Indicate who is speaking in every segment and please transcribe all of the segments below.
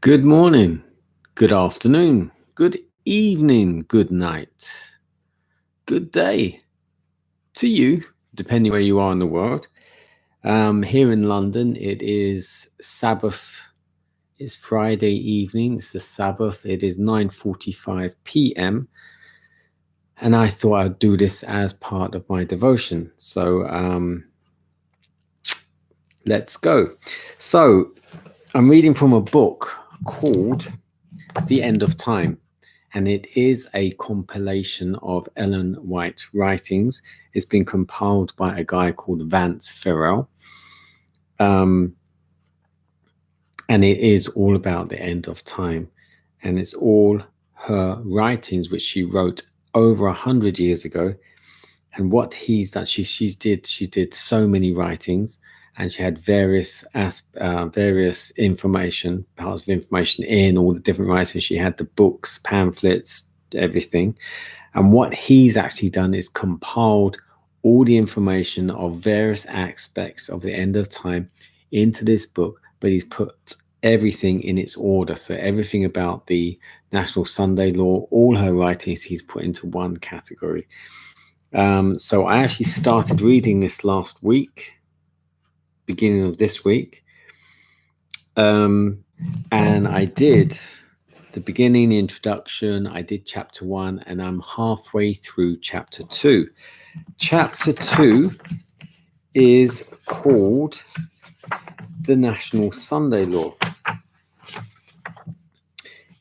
Speaker 1: Good morning, good afternoon, good evening, good night, good day to you, depending where you are in the world. Here in London, it is Sabbath. It's Friday evening. It's the Sabbath. It is 9:45 p.m. And I thought I'd do this as part of my devotion. So let's go. So I'm reading from a book called The End of Time, and it is a compilation of Ellen White's writings. It's been compiled by a guy called Vance Farrell, and it is all about the end of time, and it's all her writings which she wrote over 100 years ago. And what he's done, she did so many writings, and she had various information, parts of information in all the different writings. She had the books, pamphlets, everything. And what he's actually done is compiled all the information of various aspects of the end of time into this book, but he's put everything in its order. So everything about the National Sunday Law, all her writings, he's put into one category. So I actually started reading this last week, beginning of this week. And I did the beginning, the introduction. I did chapter 1, and I'm halfway through chapter 2. Chapter 2 is called the National Sunday Law.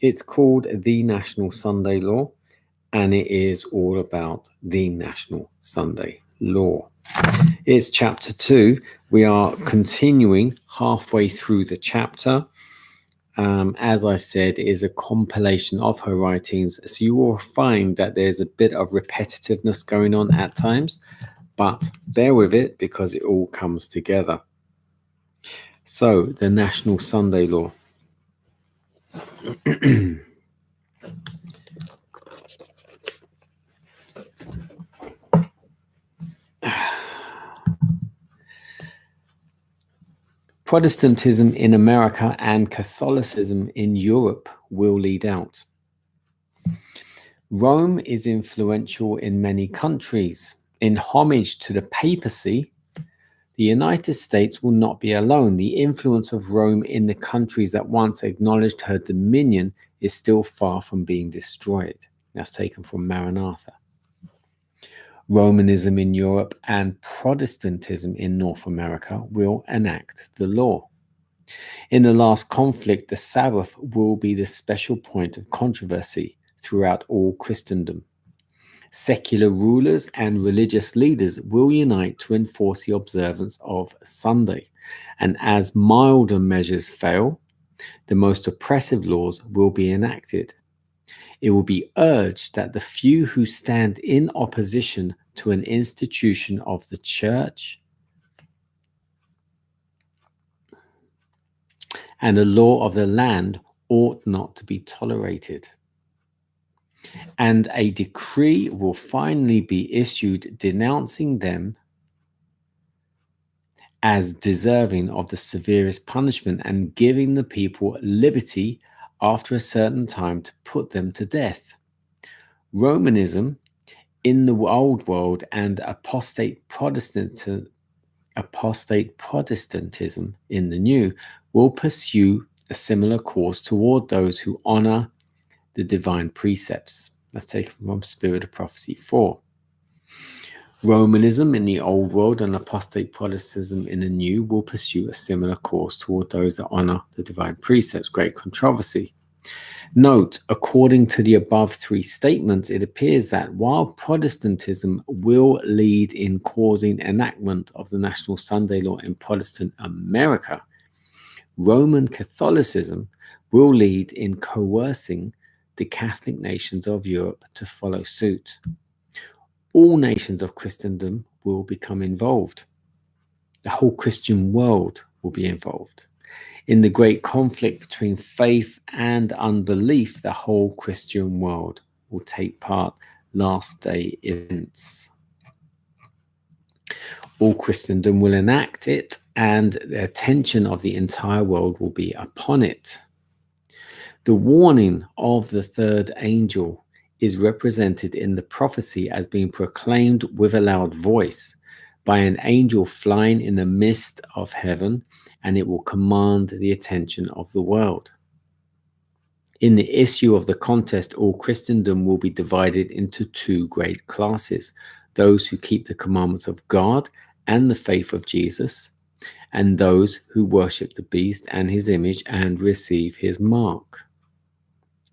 Speaker 1: It's called the National Sunday Law, and it is all about the National Sunday Law. It's chapter 2. We are continuing halfway through the chapter. As I said, it is a compilation of her writings, so you will find that there's a bit of repetitiveness going on at times, but bear with it because it all comes together. So, the National Sunday Law. Protestantism in America and Catholicism in Europe will lead out. Rome is influential in many countries. In homage to the papacy, the United States will not be alone. The influence of Rome in the countries that once acknowledged her dominion is still far from being destroyed. That's taken from Maranatha. Romanism in Europe and Protestantism in North America will enact the law. In the last conflict, the Sabbath will be the special point of controversy throughout all Christendom. Secular rulers and religious leaders will unite to enforce the observance of Sunday, and as milder measures fail, the most oppressive laws will be enacted. It will be urged that the few who stand in opposition to an institution of the church and the law of the land ought not to be tolerated. And a decree will finally be issued denouncing them as deserving of the severest punishment and giving the people liberty after a certain time to put them to death. Romanism in the old world and apostate Protestantism in the new will pursue a similar course toward those who honor the divine precepts. That's taken from Spirit of Prophecy 4. Romanism in the old world and apostate Protestantism in the new will pursue a similar course toward those that honor the divine precepts. Great controversy. Note, according to the above three statements, it appears that while Protestantism will lead in causing enactment of the National Sunday Law in Protestant America, Roman Catholicism will lead in coercing the Catholic nations of Europe to follow suit. All nations of Christendom will become involved. The whole Christian world will be involved. In the great conflict between faith and unbelief, the whole Christian world will take part. Last day events. All Christendom will enact it, and the attention of the entire world will be upon it. The warning of the third angel is represented in the prophecy as being proclaimed with a loud voice by an angel flying in the midst of heaven, and it will command the attention of the world. In the issue of the contest, all Christendom will be divided into two great classes: those who keep the commandments of God and the faith of Jesus, and those who worship the beast and his image and receive his mark.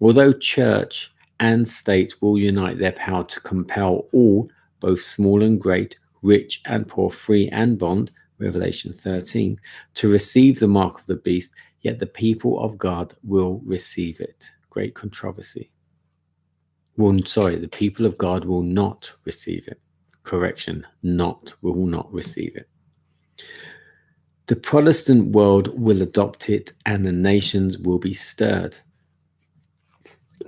Speaker 1: Although church and state will unite their power to compel all, both small and great, rich and poor, free and bond, Revelation 13, to receive the mark of the beast, yet the people of God will receive it. Great controversy. The people of God will not receive it. Correction, will not receive it. The Protestant world will adopt it, and the nations will be stirred.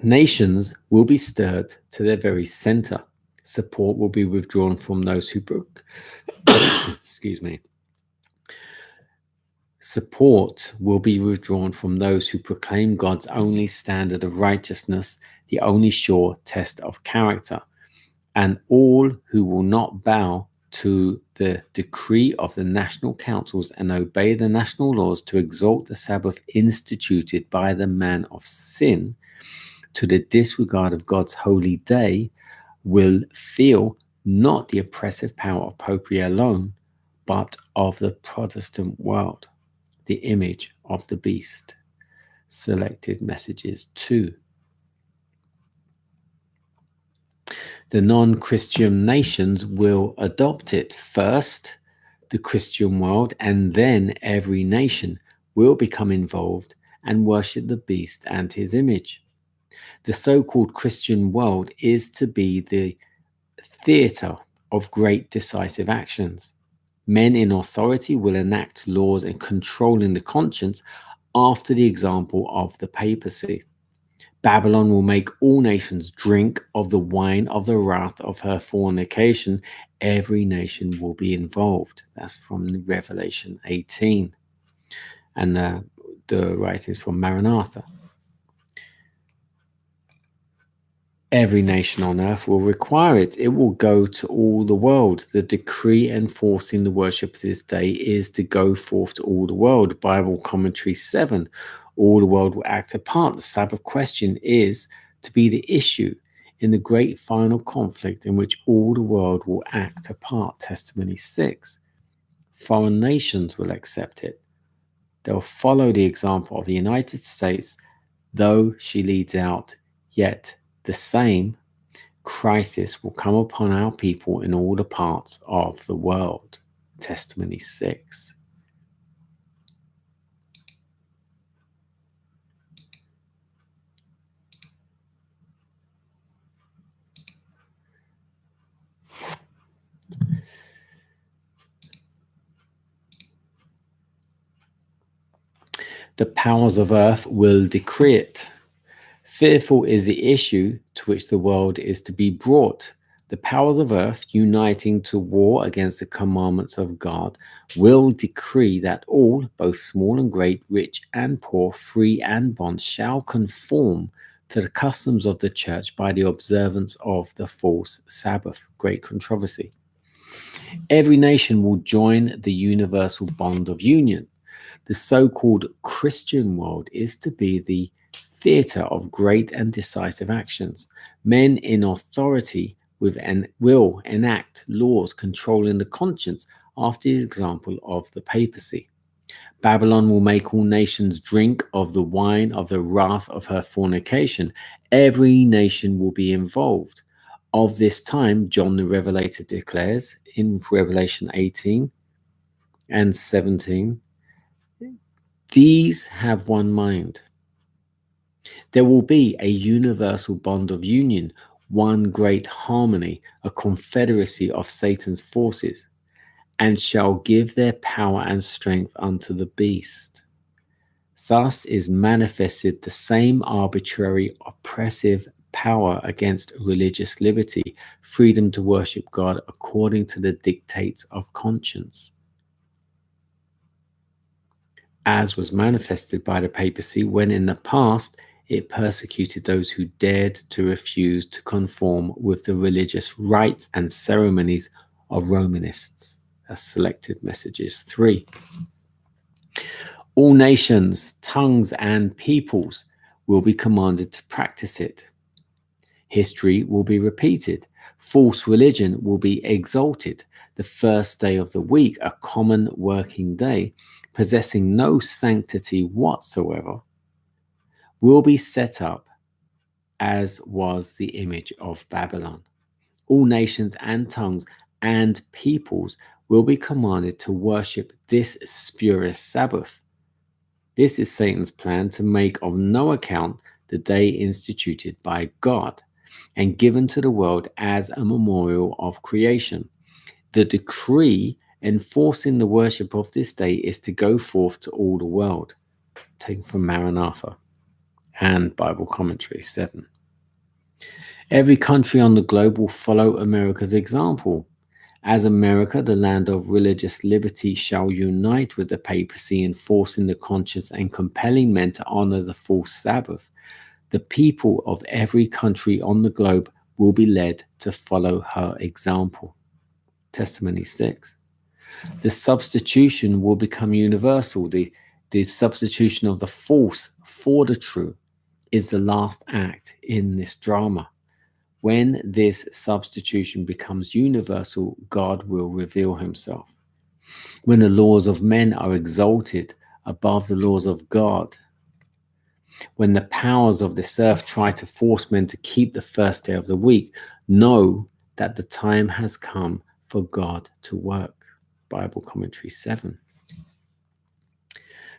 Speaker 1: Nations will be stirred to their very center. Support will be withdrawn from those who excuse me. Support will be withdrawn from those who proclaim God's only standard of righteousness, the only sure test of character, and all who will not bow to the decree of the national councils and obey the national laws to exalt the Sabbath instituted by the man of sin to the disregard of God's holy day will feel not the oppressive power of popery alone, but of the Protestant world, the image of the beast. Selected messages 2. The non-Christian nations will adopt it. First, the Christian world, and then every nation will become involved and worship the beast and his image. The so-called Christian world is to be the theater of great decisive actions. Men in authority will enact laws and controlling the conscience after the example of the papacy. Babylon will make all nations drink of the wine of the wrath of her fornication. Every nation will be involved. That's from Revelation 18. And the writings from Maranatha. Every nation on earth will require it. It will go to all the world. The decree enforcing the worship of this day is to go forth to all the world. Bible Commentary 7. All the world will act apart. The Sabbath question is to be the issue in the great final conflict in which all the world will act apart. Testimony 6. Foreign nations will accept it. They'll follow the example of the United States, though she leads out, yet the same crisis will come upon our people in all the parts of the world. Testimony 6. The powers of earth will decree it. Fearful is the issue to which the world is to be brought. The powers of earth, uniting to war against the commandments of God, will decree that all, both small and great, rich and poor, free and bond, shall conform to the customs of the church by the observance of the false Sabbath. Great controversy. Every nation will join the universal bond of union. The so-called Christian world is to be the theater of great and decisive actions. Men in authority will enact laws controlling the conscience after the example of the papacy. Babylon will make all nations drink of the wine of the wrath of her fornication. Every nation will be involved. Of this time, John the Revelator declares in Revelation 18 and 17, these have one mind. There will be a universal bond of union, one great harmony, a confederacy of Satan's forces, and shall give their power and strength unto the beast. Thus is manifested the same arbitrary, oppressive power against religious liberty, freedom to worship God according to the dictates of conscience. As was manifested by the papacy when in the past It persecuted those who dared to refuse to conform with the religious rites and ceremonies of Romanists. That's selected messages 3. All nations, tongues, and peoples will be commanded to practice it. History will be repeated. False religion will be exalted. The first day of the week, a common working day, possessing no sanctity whatsoever, will be set up as was the image of Babylon. All nations and tongues and peoples will be commanded to worship this spurious Sabbath. This is Satan's plan to make of no account the day instituted by God and given to the world as a memorial of creation. The decree enforcing the worship of this day is to go forth to all the world, taken from Maranatha and Bible Commentary 7. Every country on the globe will follow America's example. As America, the land of religious liberty, shall unite with the papacy in forcing the conscience and compelling men to honor the false Sabbath, the people of every country on the globe will be led to follow her example. Testimony 6. The substitution will become universal. The substitution of the false for the true is the last act in this drama. When this substitution becomes universal, God will reveal himself. When the laws of men are exalted above the laws of God, when the powers of this earth try to force men to keep the first day of the week, know that the time has come for God to work. Bible Commentary 7.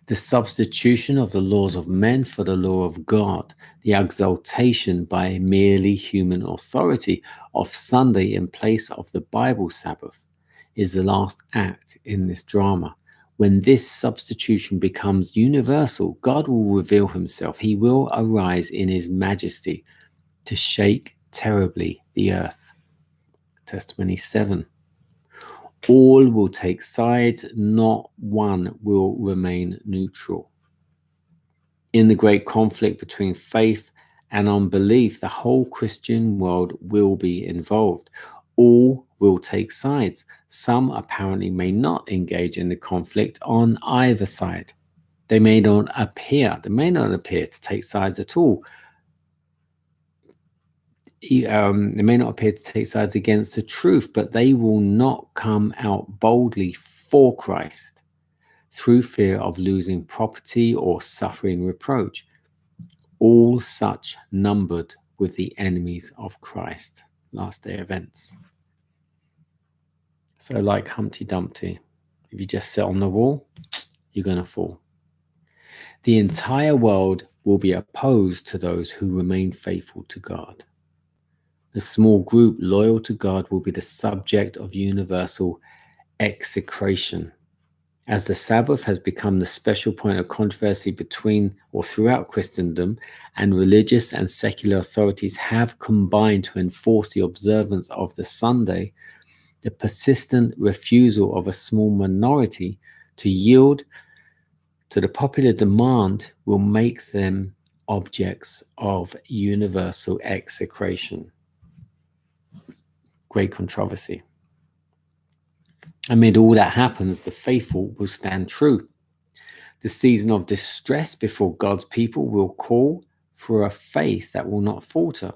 Speaker 1: The substitution of the laws of men for the law of God, the exaltation by merely human authority of Sunday in place of the Bible Sabbath, is the last act in this drama. When this substitution becomes universal, God will reveal himself. He will arise in his majesty to shake terribly the earth. Testimony 7. All will take sides, not one will remain neutral. In the great conflict between faith and unbelief, the whole Christian world will be involved. All will take sides. Some apparently may not engage in the conflict on either side. They may not appear to take sides at all. They may not appear to take sides against the truth, but they will not come out boldly for Christ through fear of losing property or suffering reproach. All such numbered with the enemies of Christ. Last day events. So like Humpty Dumpty, if you just sit on the wall, you're going to fall. The entire world will be opposed to those who remain faithful to God. The small group loyal to God will be the subject of universal execration. As the Sabbath has become the special point of controversy between or throughout Christendom, and religious and secular authorities have combined to enforce the observance of the Sunday, the persistent refusal of a small minority to yield to the popular demand will make them objects of universal execration. Great controversy. Amid all that happens, the faithful will stand true. The season of distress before God's people will call for a faith that will not falter.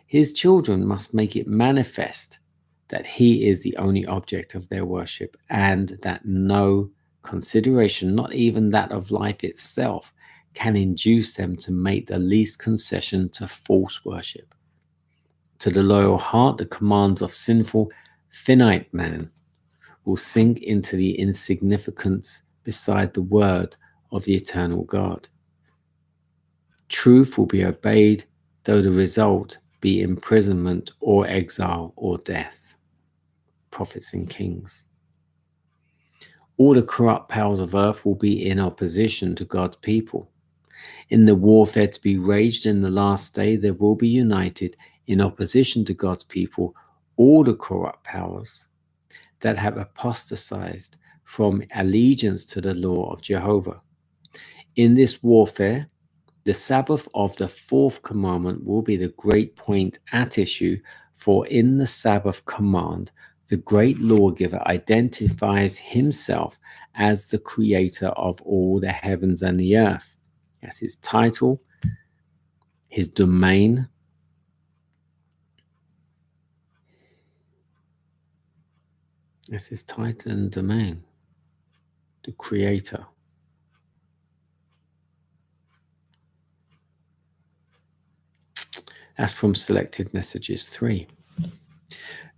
Speaker 1: His children must make it manifest that he is the only object of their worship, and that no consideration, not even that of life itself, can induce them to make the least concession to false worship. To the loyal heart, the commands of sinful, finite man will sink into the insignificance beside the word of the eternal God. Truth will be obeyed, though the result be imprisonment or exile or death. Prophets and Kings. All the corrupt powers of earth will be in opposition to God's people. In the warfare to be waged in the last day, there will be united in opposition to God's people all the corrupt powers that have apostatized from allegiance to the law of Jehovah. In this warfare, The Sabbath of the fourth commandment will be the great point at issue, for in the Sabbath command, the great lawgiver identifies himself as the creator of all the heavens and the earth. That's his title, his domain. That's his title and domain, the creator. That's from Selected Messages 3.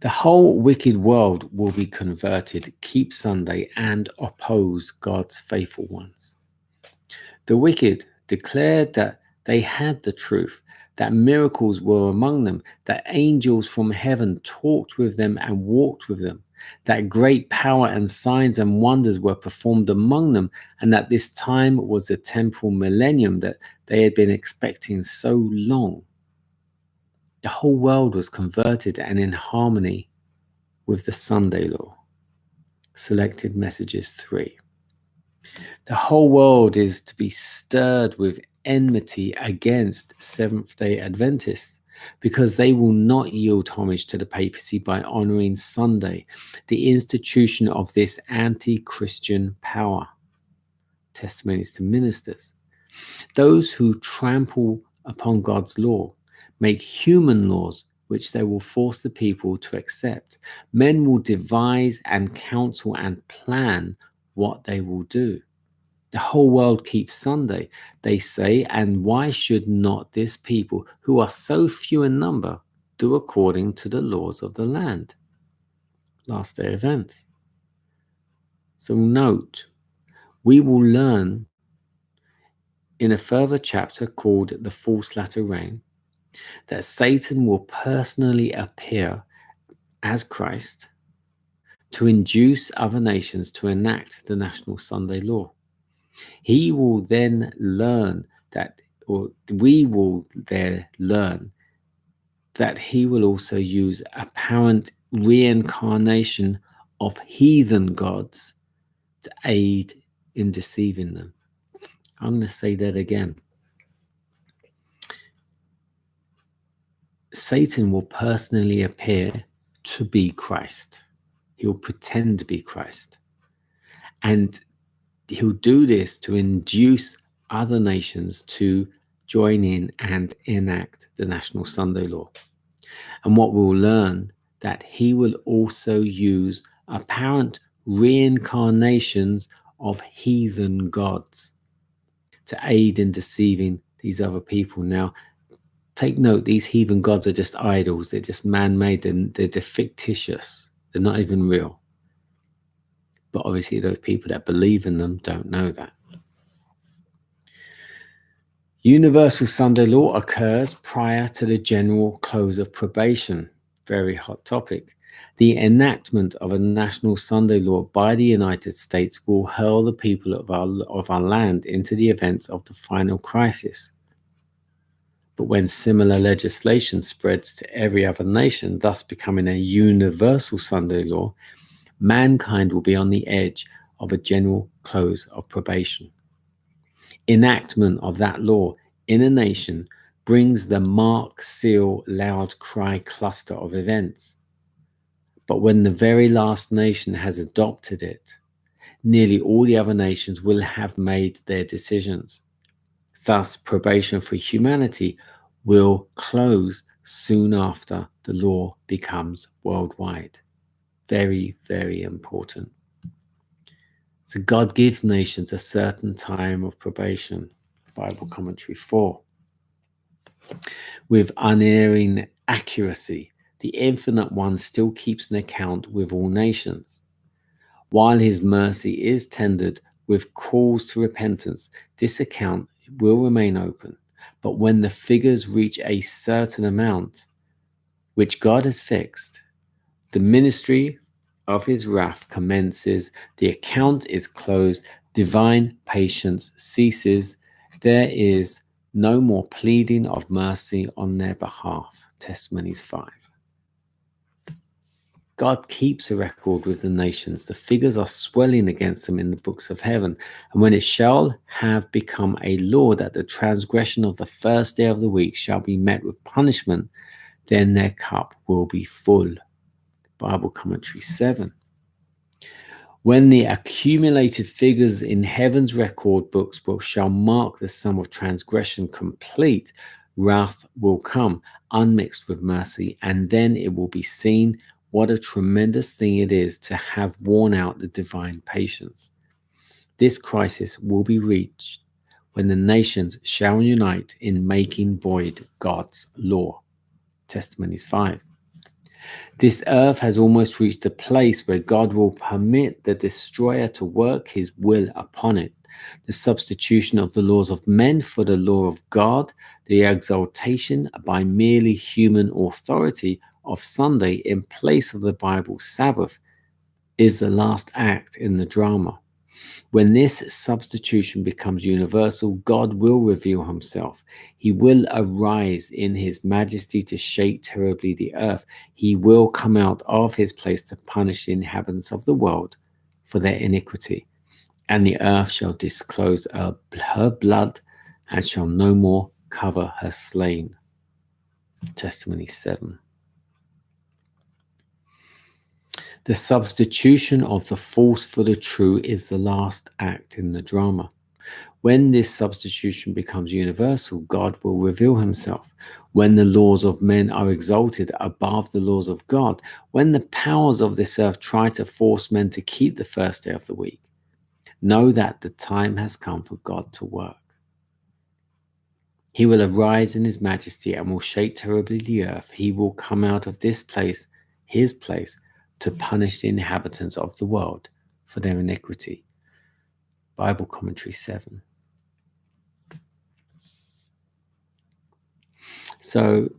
Speaker 1: The whole wicked world will be converted, keep Sunday, and oppose God's faithful ones. The wicked declared that they had the truth, that miracles were among them, that angels from heaven talked with them and walked with them, that great power and signs and wonders were performed among them, and that this time was the temporal millennium that they had been expecting so long. The whole world was converted and in harmony with the Sunday law. Selected Messages 3. The whole world is to be stirred with enmity against Seventh-day Adventists because they will not yield homage to the papacy by honoring Sunday, the institution of this anti-Christian power. Testimonies to Ministers. Those who trample upon God's law make human laws which they will force the people to accept. Men will devise and counsel and plan what they will do. The whole world keeps Sunday, they say, and why should not this people, who are so few in number, do according to the laws of the land? Last day events. So note, we will learn in a further chapter called The False Latter Rain that Satan will personally appear as Christ to induce other nations to enact the national Sunday law. He will then learn that, or we will there learn that he will also use apparent reincarnation of heathen gods to aid in deceiving them. I'm going to say that again. Satan will personally appear to be Christ. He'll pretend to be Christ. And he'll do this to induce other nations to join in and enact the national Sunday law. And what we'll learn, that he will also use apparent reincarnations of heathen gods to aid in deceiving these other people. Now, take note, these heathen gods are just idols. They're just man-made. They're fictitious. They're not even real. But obviously those people that believe in them don't know that. Universal Sunday law occurs prior to the general close of probation. Very hot topic. The enactment of a national Sunday law by the United States will hurl the people of our land into the events of the final crisis. But when similar legislation spreads to every other nation, thus becoming a universal Sunday law, mankind will be on the edge of a general close of probation. Enactment of that law in a nation brings the mark, seal, loud cry cluster of events. But when the very last nation has adopted it, nearly all the other nations will have made their decisions. Thus, probation for humanity will close soon after the law becomes worldwide. Very, very important. So God gives nations a certain time of probation. Bible Commentary 4. With unerring accuracy, the Infinite One still keeps an account with all nations. While his mercy is tendered with calls to repentance, this account will remain open. But when the figures reach a certain amount, which God has fixed, the ministry of his wrath commences, the account is closed, divine patience ceases, there is no more pleading of mercy on their behalf. Testimonies 5. God keeps a record with the nations. The figures are swelling against them in the books of heaven. And when it shall have become a law that the transgression of the first day of the week shall be met with punishment, then their cup will be full. Bible Commentary 7. When the accumulated figures in heaven's record books shall mark the sum of transgression complete, wrath will come, unmixed with mercy, and then it will be seen what a tremendous thing it is to have worn out the divine patience. This crisis will be reached when the nations shall unite in making void God's law. Testimonies 5. This earth has almost reached a place where God will permit the destroyer to work his will upon it. The substitution of the laws of men for the law of God, the exaltation by merely human authority of Sunday in place of the Bible's Sabbath, is the last act in the drama. When this substitution becomes universal, God will reveal himself. He will arise in his majesty to shake terribly the earth. He will come out of his place to punish the inhabitants of the world for their iniquity. And the earth shall disclose her blood and shall no more cover her slain. Testimony 7. The substitution of the false for the true is the last act in the drama. When this substitution becomes universal, God will reveal himself. When the laws of men are exalted above the laws of God, when the powers of this earth try to force men to keep the first day of the week, know that the time has come for God to work. He will arise in his majesty and will shake terribly the earth. He will come out of this place, his place, to punish the inhabitants of the world for their iniquity. Bible Commentary 7. So,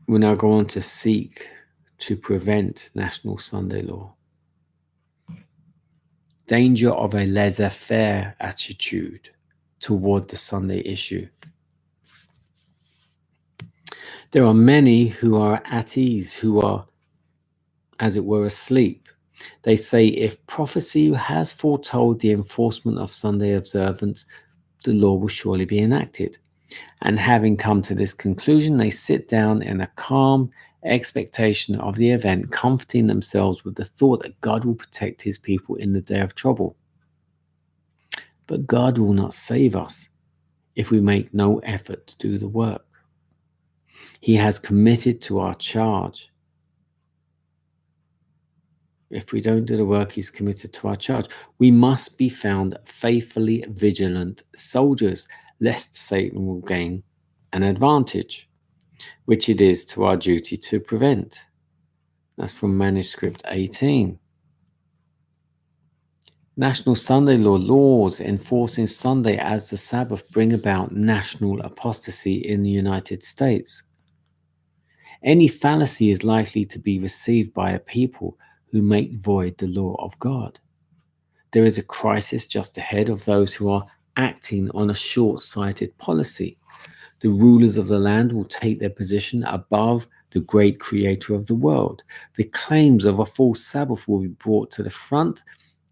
Speaker 1: we'll now go on to seek to prevent National Sunday Law. Danger of a laissez-faire attitude toward the Sunday issue. There are many who are at ease, who are, as it were, asleep. They say if prophecy has foretold the enforcement of Sunday observance, the law will surely be enacted. And having come to this conclusion, they sit down in a calm expectation of the event, comforting themselves with the thought that God will protect his people in the day of trouble. But God will not save us if we make no effort to do the work. He has committed to our charge. If we don't do the work, he's committed to our charge. We must be found faithfully vigilant soldiers, lest Satan will gain an advantage, which it is to our duty to prevent. That's from manuscript 18. National Sunday Law laws enforcing Sunday as the Sabbath bring about national apostasy in the United States. Any fallacy is likely to be received by a people who make void the law of God. There is a crisis just ahead of those who are acting on a short-sighted policy. The rulers of the land will take their position above the great creator of the world. The claims of a false Sabbath will be brought to the front,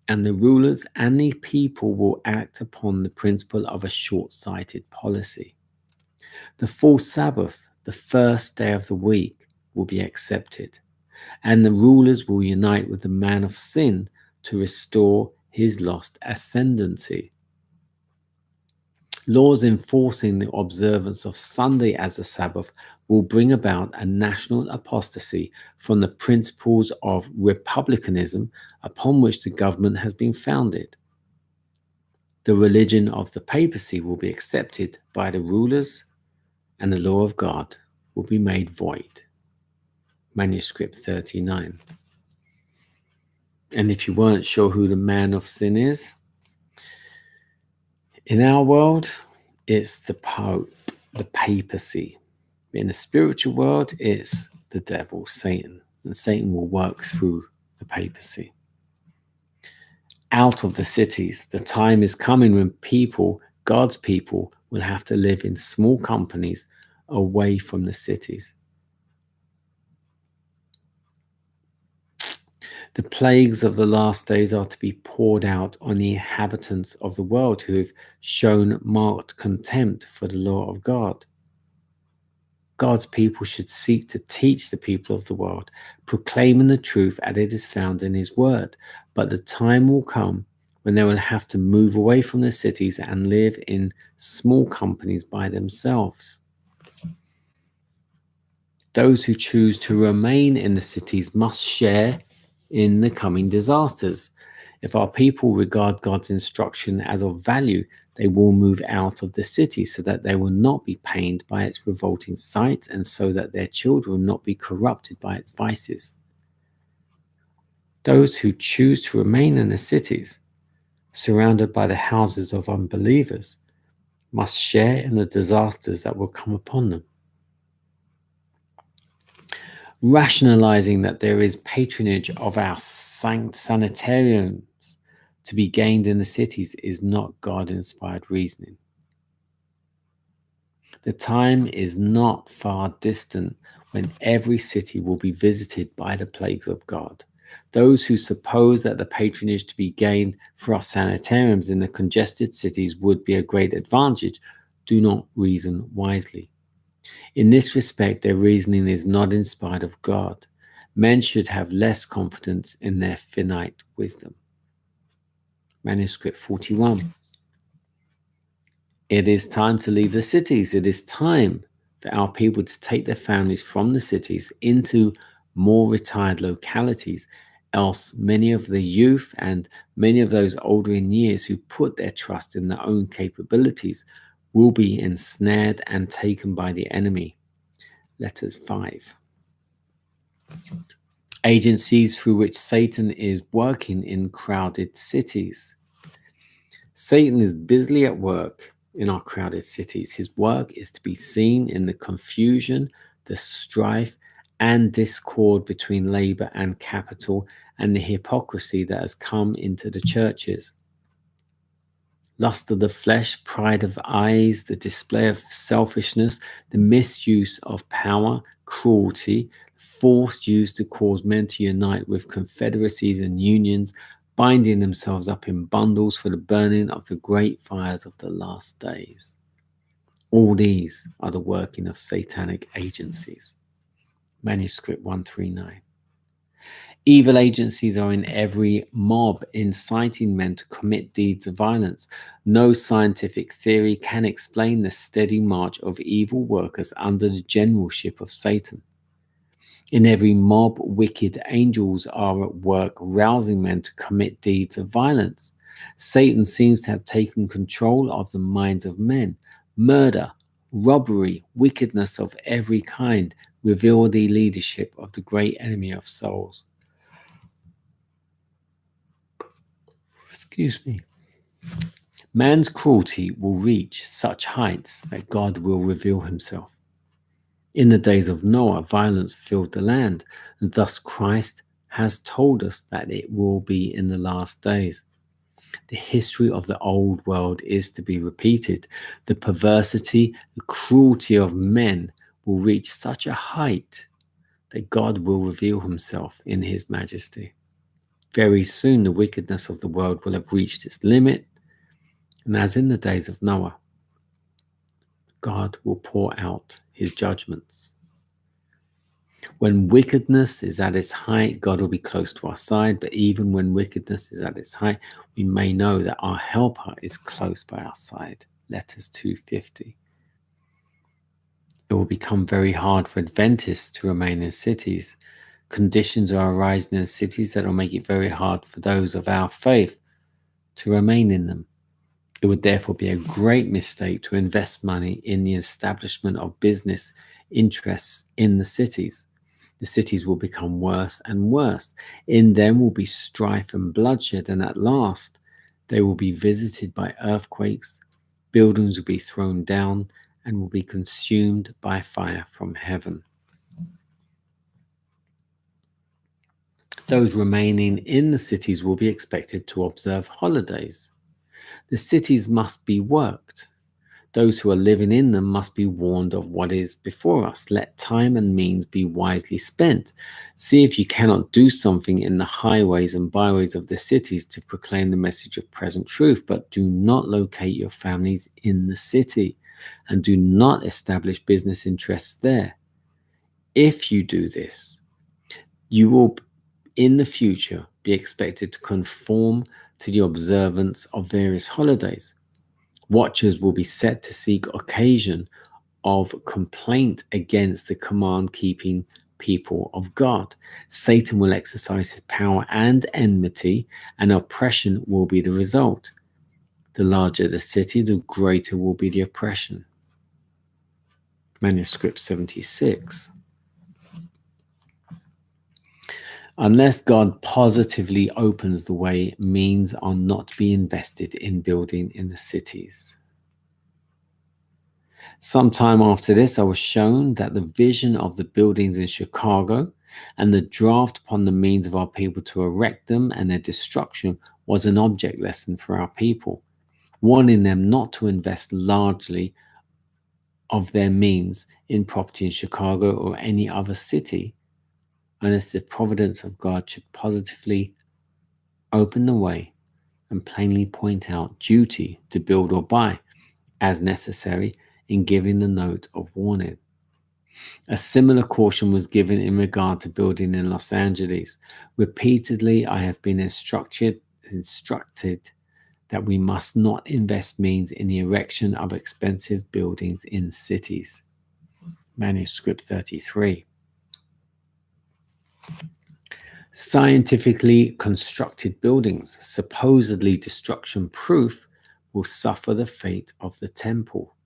Speaker 1: and the rulers and the people will act upon the principle of a short-sighted policy. The false Sabbath, the first day of the week, will be accepted, and the rulers will unite with the man of sin to restore his lost ascendancy. Laws enforcing the observance of Sunday as a Sabbath will bring about a national apostasy from the principles of republicanism upon which the government has been founded. The religion of the papacy will be accepted by the rulers, and the law of God will be made void. Manuscript 39. And if you weren't sure who the man of sin is, in our world, it's the Pope, the papacy. In the spiritual world, it's the devil, Satan. And Satan will work through the papacy. Out of the cities, the time is coming when people God's people will have to live in small companies away from the cities. The plagues of the last days are to be poured out on the inhabitants of the world who have shown marked contempt for the law of God. God's people should seek to teach the people of the world, proclaiming the truth as it is found in His word. But the time will come when they will have to move away from the cities and live in small companies by themselves. Those who choose to remain in the cities must share in the coming disasters. If our people regard God's instruction as of value, they will move out of the city so that they will not be pained by its revolting sights and so that their children will not be corrupted by its vices. Those who choose to remain in the cities, surrounded by the houses of unbelievers, must share in the disasters that will come upon them. Rationalizing that there is patronage of our sanitariums to be gained in the cities is not God-inspired reasoning. The time is not far distant when every city will be visited by the plagues of God. Those who suppose that the patronage to be gained for our sanitariums in the congested cities would be a great advantage do not reason wisely. In this respect, their reasoning is not inspired of God. Men should have less confidence in their finite wisdom. Manuscript 41. It is time to leave the cities. It is time for our people to take their families from the cities into more retired localities. Else, many of the youth and many of those older in years who put their trust in their own capabilities will be ensnared and taken by the enemy. Letters 5. Agencies through which Satan is working in crowded cities. Satan is busily at work in our crowded cities. His work is to be seen in the confusion, the strife, and discord between labor and capital, and the hypocrisy that has come into the churches. Lust of the flesh, pride of eyes, the display of selfishness, the misuse of power, cruelty, force used to cause men to unite with confederacies and unions, binding themselves up in bundles for the burning of the great fires of the last days. All these are the working of satanic agencies. Manuscript 139. Evil agencies are in every mob, inciting men to commit deeds of violence. No scientific theory can explain the steady march of evil workers under the generalship of Satan. In every mob, wicked angels are at work, rousing men to commit deeds of violence. Satan seems to have taken control of the minds of men. Murder, robbery, wickedness of every kind reveal the leadership of the great enemy of souls. Excuse me. Man's cruelty will reach such heights that God will reveal himself. In the days of Noah, violence filled the land, and thus Christ has told us that it will be in the last days. The history of the old world is to be repeated. The perversity, the cruelty of men will reach such a height that God will reveal himself in his majesty. Very soon, the wickedness of the world will have reached its limit, and as in the days of Noah, God will pour out his judgments. When wickedness is at its height, God will be close to our side, but even when wickedness is at its height, we may know that our helper is close by our side. Letters 250. It will become very hard for Adventists to remain in cities. Conditions are arising in cities that will make it very hard for those of our faith to remain in them. It would therefore be a great mistake to invest money in the establishment of business interests in the cities. The cities will become worse and worse. In them will be strife and bloodshed, and at last they will be visited by earthquakes, buildings will be thrown down, and will be consumed by fire from heaven. Those remaining in the cities will be expected to observe holidays. The cities must be worked. Those who are living in them must be warned of what is before us. Let time and means be wisely spent. See if you cannot do something in the highways and byways of the cities to proclaim the message of present truth, but do not locate your families in the city, and do not establish business interests there. If you do this, you will in the future be expected to conform to the observance of various holidays. Watchers will be set to seek occasion of complaint against the command keeping people of God. Satan will exercise his power and enmity, and oppression will be the result. The larger the city, the greater will be the oppression. Manuscript 76. Unless God positively opens the way, means are not to be invested in building in the cities. Sometime after this, I was shown that the vision of the buildings in Chicago and the draft upon the means of our people to erect them and their destruction was an object lesson for our people, warning them not to invest largely of their means in property in Chicago or any other city, unless the providence of God should positively open the way and plainly point out duty to build or buy as necessary in giving the note of warning. A similar caution was given in regard to building in Los Angeles. Repeatedly, I have been instructed that we must not invest means in the erection of expensive buildings in cities. Manuscript 33. Scientifically constructed buildings, supposedly destruction proof, will suffer the fate of the temple.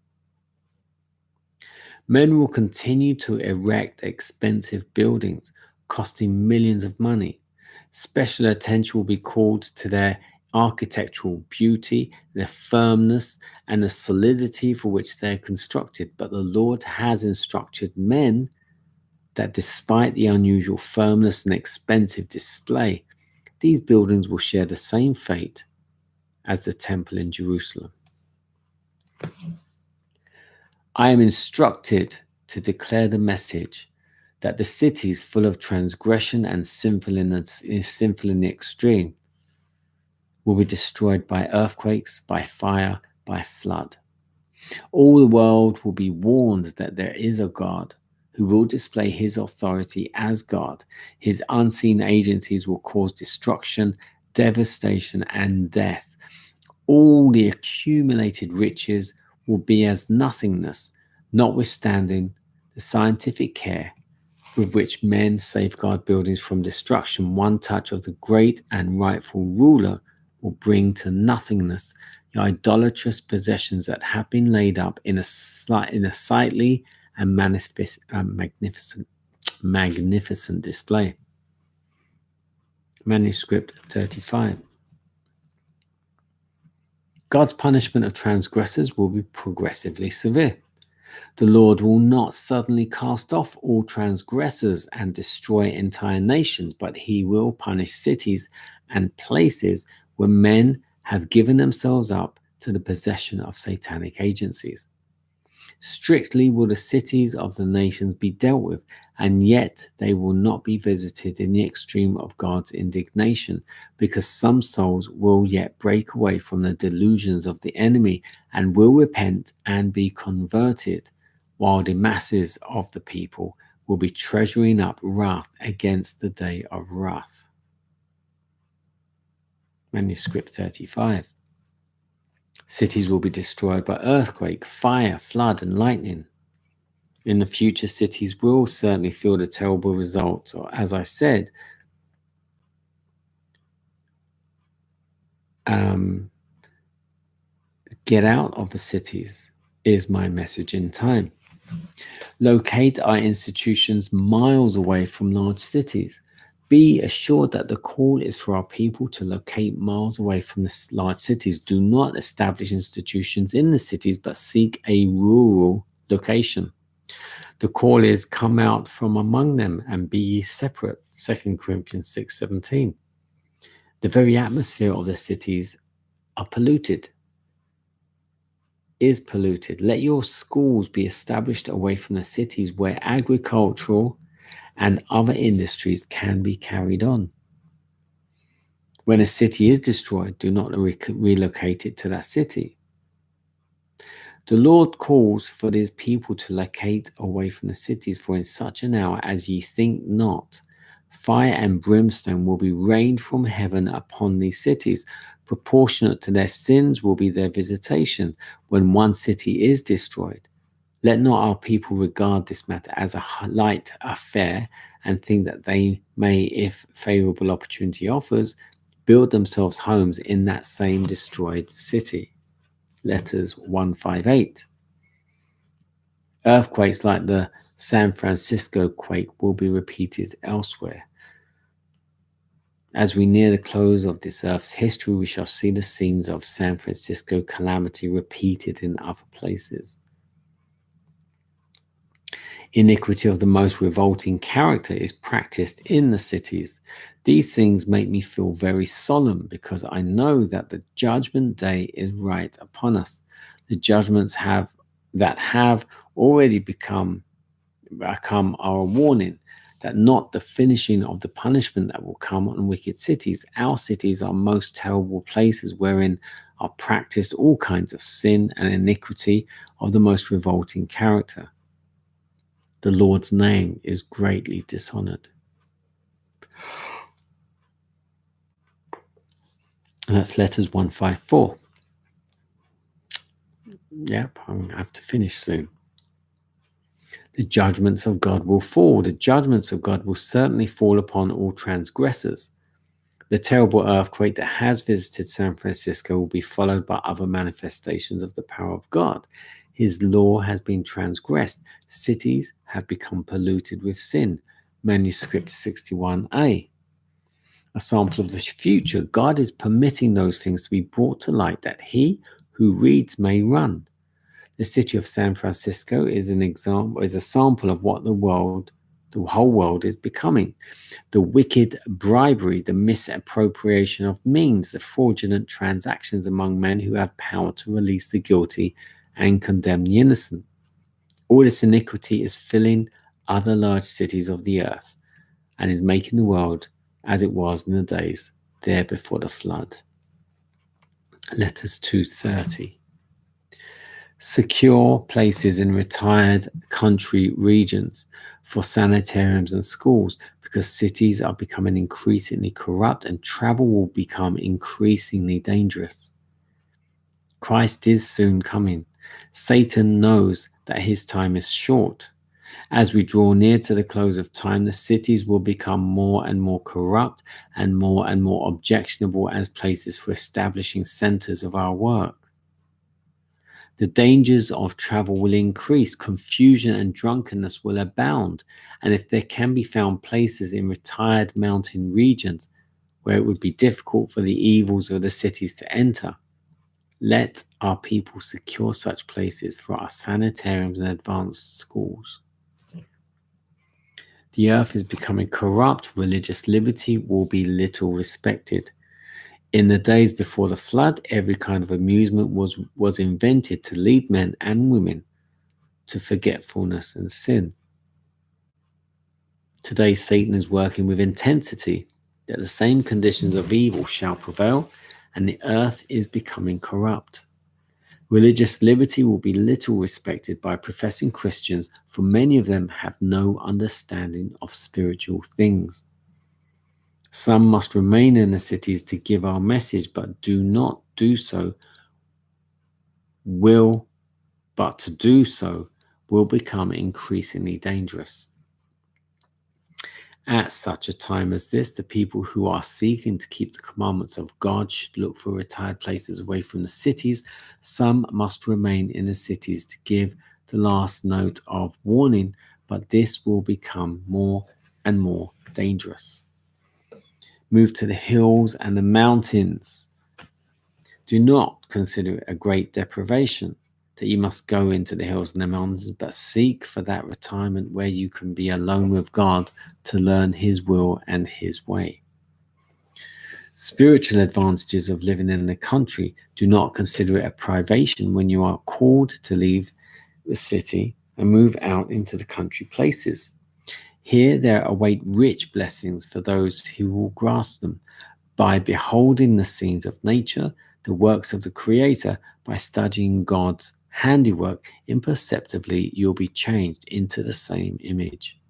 Speaker 1: Men will continue to erect expensive buildings, costing millions of money. Special attention will be called to their architectural beauty, their firmness, and the solidity for which they are constructed. But the Lord has instructed men that despite the unusual firmness and expensive display, these buildings will share the same fate as the temple in Jerusalem. I am instructed to declare the message that the cities full of transgression and sinful in the extreme will be destroyed by earthquakes, by fire, by flood. All the world will be warned that there is a God who will display his authority as God. His unseen agencies will cause destruction, devastation, and death. All the accumulated riches will be as nothingness, notwithstanding the scientific care with which men safeguard buildings from destruction. One touch of the great and rightful ruler will bring to nothingness the idolatrous possessions that have been laid up in a sightly and magnificent display. Manuscript 35. God's punishment of transgressors will be progressively severe. The Lord will not suddenly cast off all transgressors and destroy entire nations, but he will punish cities and places where men have given themselves up to the possession of satanic agencies. Strictly will the cities of the nations be dealt with, and yet they will not be visited in the extreme of God's indignation, because some souls will yet break away from the delusions of the enemy and will repent and be converted, while the masses of the people will be treasuring up wrath against the day of wrath. Manuscript 35. Cities will be destroyed by earthquake, fire, flood, and lightning. In the future, cities will certainly feel the terrible results, or as I said, get out of the cities is my message in time. Locate our institutions miles away from large cities. Be assured that the call is for our people to locate miles away from the large cities. Do not establish institutions in the cities, but seek a rural location. The call is, come out from among them and be ye separate. 2 Corinthians 6:17. The very atmosphere of the cities are polluted. is polluted. Let your schools be established away from the cities where agricultural and other industries can be carried on. When a city is destroyed, do not relocate it to that city. The Lord calls for his people to locate away from the cities, for in such an hour as ye think not, fire and brimstone will be rained from heaven upon these cities. Proportionate to their sins will be their visitation when one city is destroyed. Let not our people regard this matter as a light affair and think that they may, if favorable opportunity offers, build themselves homes in that same destroyed city. Letters 158. Earthquakes like the San Francisco quake will be repeated elsewhere. As we near the close of this earth's history, we shall see the scenes of San Francisco calamity repeated in other places. Iniquity of the most revolting character is practiced in the cities. These things make me feel very solemn because I know that the judgment day is right upon us. The judgments have already become our warning, that not the finishing of the punishment that will come on wicked cities. Our cities are most terrible places wherein are practiced all kinds of sin and iniquity of the most revolting character. The Lord's name is greatly dishonored. And that's letters 154. Yep, I'm going to have to finish soon. The judgments of God will fall. The judgments of God will certainly fall upon all transgressors. The terrible earthquake that has visited San Francisco will be followed by other manifestations of the power of God. His law has been transgressed. Cities have become polluted with sin. Manuscript 61a. A sample of the future. God is permitting those things to be brought to light that he who reads may run. The city of San Francisco is a sample of what the whole world is becoming. The wicked bribery, the misappropriation of means, the fraudulent transactions among men who have power to release the guilty and condemn the innocent. All this iniquity is filling other large cities of the earth and is making the world as it was in the days there before the flood. Letters 230. Secure places in retired country regions for sanitariums and schools, because cities are becoming increasingly corrupt and travel will become increasingly dangerous. Christ is soon coming. Satan knows that his time is short. As we draw near to the close of time, the cities will become more and more corrupt and more objectionable as places for establishing centers of our work. The dangers of travel will increase, confusion and drunkenness will abound, and if there can be found places in retired mountain regions where it would be difficult for the evils of the cities to enter, let our people secure such places for our sanitariums and advanced schools. The earth is becoming corrupt. Religious liberty will be little respected. In the days before the flood, every kind of amusement was invented to lead men and women to forgetfulness and sin. Today, Satan is working with intensity that the same conditions of evil shall prevail, and the earth is becoming corrupt. Religious liberty will be little respected by professing Christians, for many of them have no understanding of spiritual things. Some must remain in the cities to give our message, but to do so will become increasingly dangerous. At such a time as this, the people who are seeking to keep the commandments of God should look for retired places away from the cities. Some must remain in the cities to give the last note of warning, but this will become more and more dangerous. Move to the hills and the mountains. Do not consider it a great deprivation that you must go into the hills and the mountains, but seek for that retirement where you can be alone with God to learn his will and his way. Spiritual advantages of living in the country. Do not consider it a privation when you are called to leave the city and move out into the country places. Here there await rich blessings for those who will grasp them. By beholding the scenes of nature, the works of the Creator, by studying God's handiwork, imperceptibly you'll be changed into the same image.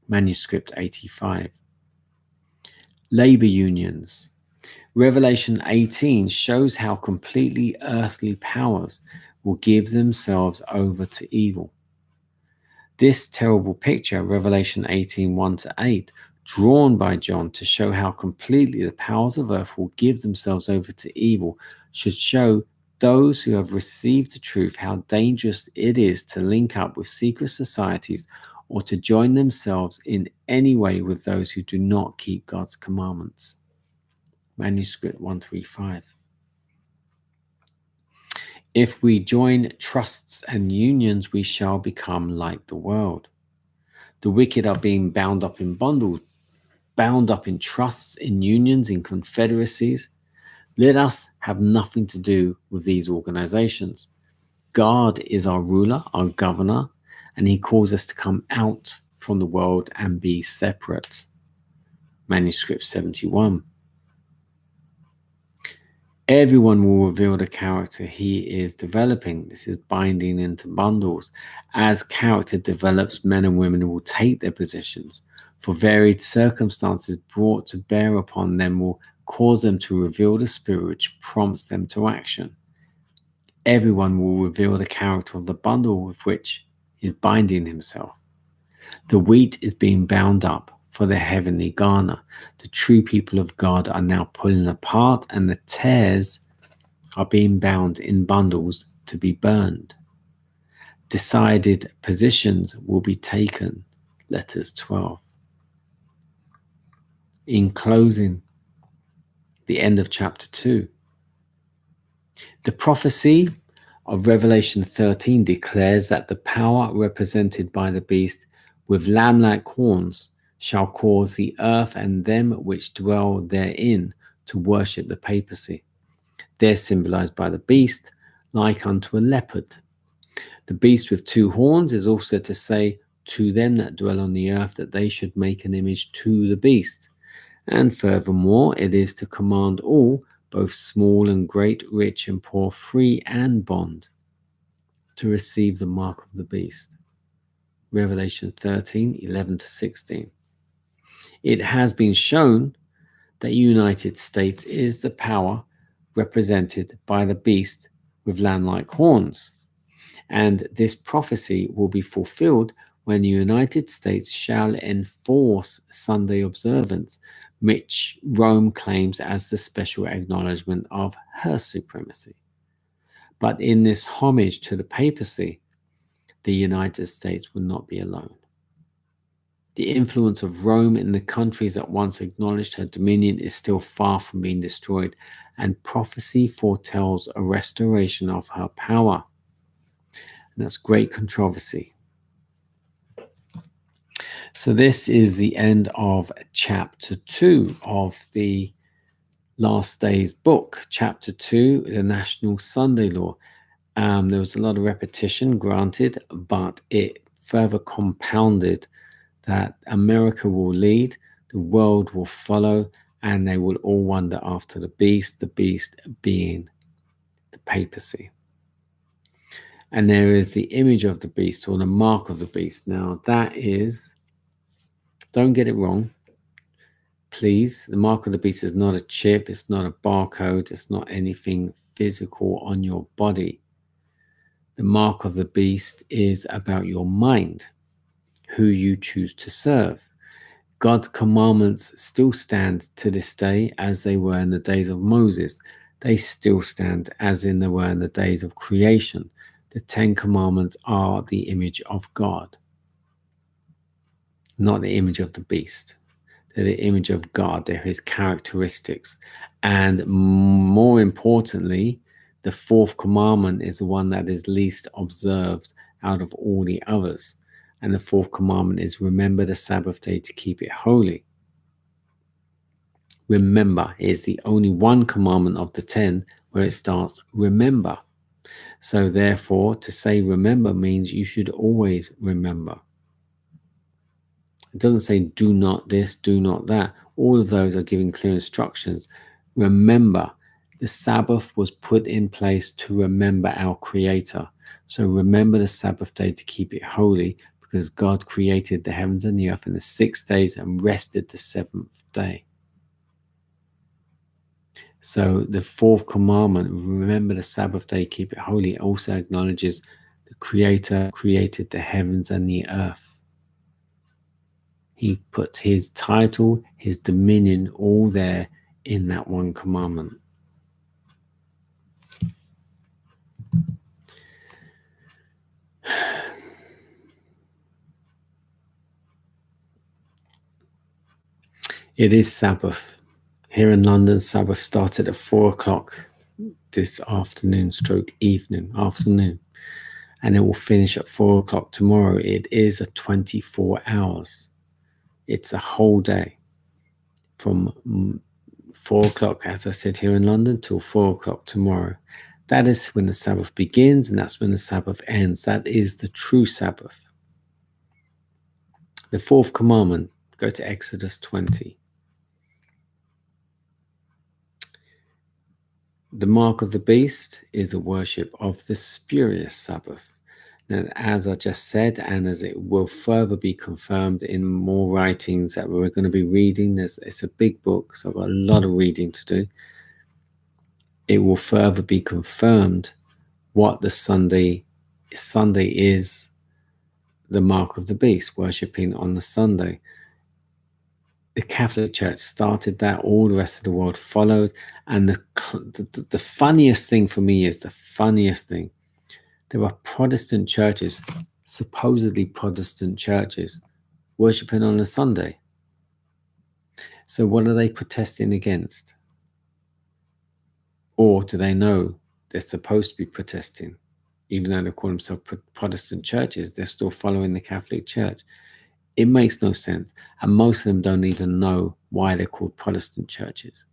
Speaker 1: Manuscript 85. Labor unions. Revelation 18 shows how completely earthly powers will give themselves over to evil. This terrible picture, Revelation 18, 1-8, drawn by John to show how completely the powers of earth will give themselves over to evil, should show those who have received the truth how dangerous it is to link up with secret societies or to join themselves in any way with those who do not keep God's commandments. Manuscript 135. If we join trusts and unions, we shall become like the world. The wicked are being bound up in bundles, bound up in trusts, in unions, in confederacies. Let us have nothing to do with these organizations. God is our ruler, our governor, and he calls us to come out from the world and be separate. Manuscript 71. Everyone will reveal the character he is developing. This is binding into bundles. As character develops, men and women will take their positions. For varied circumstances brought to bear upon them will cause them to reveal the spirit which prompts them to action. Everyone will reveal the character of the bundle with which he is binding himself. The wheat is being bound up for the heavenly garner. The true people of God are now pulling apart, and the tares are being bound in bundles to be burned. Decided positions will be taken. Letters 12. In closing, the end of chapter 2. The prophecy of Revelation 13 declares that the power represented by the beast with lamb-like horns shall cause the earth and them which dwell therein to worship the papacy. They're symbolized by the beast, like unto a leopard. The beast with two horns is also to say to them that dwell on the earth that they should make an image to the beast. And furthermore, it is to command all, both small and great, rich and poor, free and bond, to receive the mark of the beast. Revelation 13, 11-16. It has been shown that United States is the power represented by the beast with lamb-like horns. And this prophecy will be fulfilled when the United States shall enforce Sunday observance, which Rome claims as the special acknowledgement of her supremacy. But in this homage to the papacy, the United States will not be alone. The influence of Rome in the countries that once acknowledged her dominion is still far from being destroyed, and prophecy foretells a restoration of her power. And that's great controversy. So this is the end of chapter 2 of the Last Days book. Chapter 2, the National Sunday Law. There was a lot of repetition, granted, but it further compounded that America will lead, the world will follow, and they will all wander after the beast being the papacy. And there is the image of the beast, or the mark of the beast. Now that is, don't get it wrong, please. The mark of the beast is not a chip, it's not a barcode, it's not anything physical on your body. The mark of the beast is about your mind, who you choose to serve. God's commandments still stand to this day as they were in the days of Moses. They still stand as they were in the days of creation. The 10 Commandments are the image of God, not the image of the beast. They're the image of God. They're his characteristics. And more importantly, the 4th commandment is the one that is least observed out of all the others. And the 4th commandment is remember the Sabbath day to keep it holy. Remember is the only one commandment of the 10 where it starts remember. So therefore, to say remember means you should always remember. It doesn't say do not this, do not that. All of those are giving clear instructions. Remember, the Sabbath was put in place to remember our Creator. So remember the Sabbath day to keep it holy, because God created the heavens and the earth in the 6 days and rested the 7th day. So the 4th commandment, remember the Sabbath day, keep it holy, also acknowledges the Creator created the heavens and the earth. He puts his title, his dominion, all there in that one commandment. It is Sabbath. Here in London, Sabbath started at 4 o'clock this afternoon, afternoon, and it will finish at 4 o'clock tomorrow. It is a 24 hours. It's a whole day from 4 o'clock, as I said, here in London, till 4 o'clock tomorrow. That is when the Sabbath begins, and that's when the Sabbath ends. That is the true Sabbath. The 4th commandment, go to Exodus 20. The mark of the beast is the worship of the spurious Sabbath. Now, as I just said, and as it will further be confirmed in more writings that we're going to be reading, it's a big book, so I've got a lot of reading to do. It will further be confirmed what the Sunday is, the mark of the beast, worshipping on the Sunday. The Catholic Church started that, all the rest of the world followed. And the funniest thing for me is there are Protestant churches, supposedly Protestant churches, worshipping on a Sunday. So what are they protesting against? Or do they know they're supposed to be protesting? Even though they call themselves Protestant churches, they're still following the Catholic Church. It makes no sense. And most of them don't even know why they're called Protestant churches.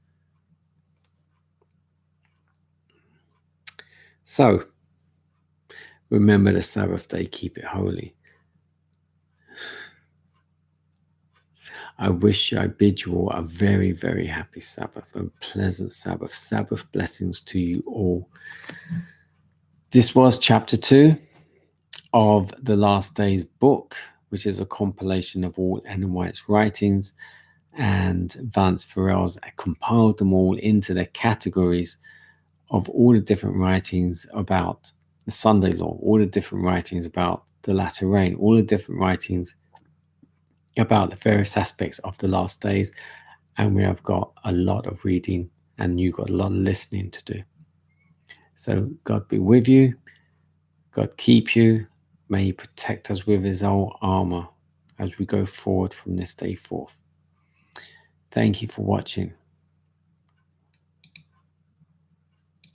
Speaker 1: So, remember the Sabbath day, keep it holy. I bid you all a very, very happy Sabbath and pleasant Sabbath. Sabbath blessings to you all. This was chapter 2 of the Last Days book, which is a compilation of all Ellen White's writings, and Vance Farrell's compiled them all into their categories of all the different writings about the Sunday law, all the different writings about the latter rain, all the different writings about the various aspects of the last days. And we have got a lot of reading, and you've got a lot of listening to do. So God be with you. God keep you. May he protect us with his whole armor as we go forward from this day forth. Thank you for watching.